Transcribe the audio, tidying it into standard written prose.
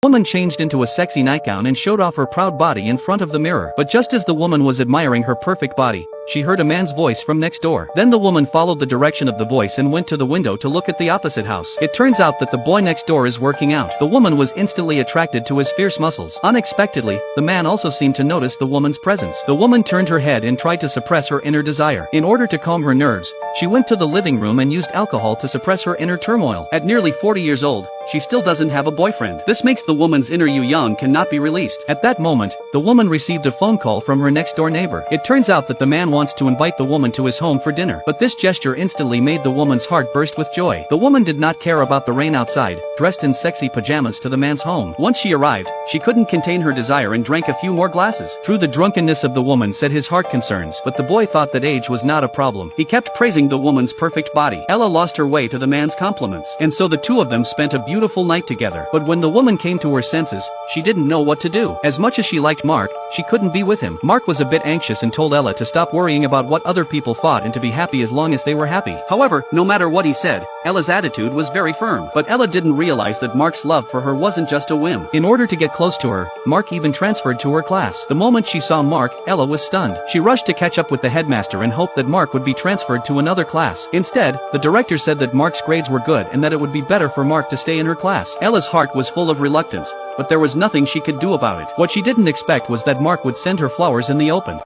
The woman changed into a sexy nightgown and showed off her proud body in front of the mirror. But just as the woman was admiring her perfect body, she heard a man's voice from next door. Then the woman followed the direction of the voice and went to the window to look at the opposite house. It turns out that the boy next door is working out. The woman was instantly attracted to his fierce muscles. Unexpectedly, the man also seemed to notice the woman's presence. The woman turned her head and tried to suppress her inner desire. In order to calm her nerves, she went to the living room and used alcohol to suppress her inner turmoil. At nearly 40 years old, she still doesn't have a boyfriend. This makes the woman's inner young cannot be released. At that moment, the woman received a phone call from her next door neighbor. It turns out that the man wants to invite the woman to his home for dinner. But this gesture instantly made the woman's heart burst with joy. The woman did not care about the rain outside, dressed in sexy pajamas to the man's home. Once she arrived, she couldn't contain her desire and drank a few more glasses. Through the drunkenness of the woman set his heart concerns, but the boy thought that age was not a problem. He kept praising the woman's perfect body. Ella lost her way to the man's compliments, and so the two of them spent a beautiful night together. But when the woman came to her senses, she didn't know what to do. As much as she liked Mark, she couldn't be with him. Mark was a bit anxious and told Ella to stop worrying about what other people thought and to be happy as long as they were happy. However, no matter what he said, Ella's attitude was very firm. But Ella didn't realize that Mark's love for her wasn't just a whim. In order to get close to her, Mark even transferred to her class. The moment she saw Mark, Ella was stunned. She rushed to catch up with the headmaster and hoped that Mark would be transferred to another class. Instead, the director said that Mark's grades were good and that it would be better for Mark to stay in her class. Ella's heart was full of reluctance, but there was nothing she could do about it. What she didn't expect was that Mark would send her flowers in the open.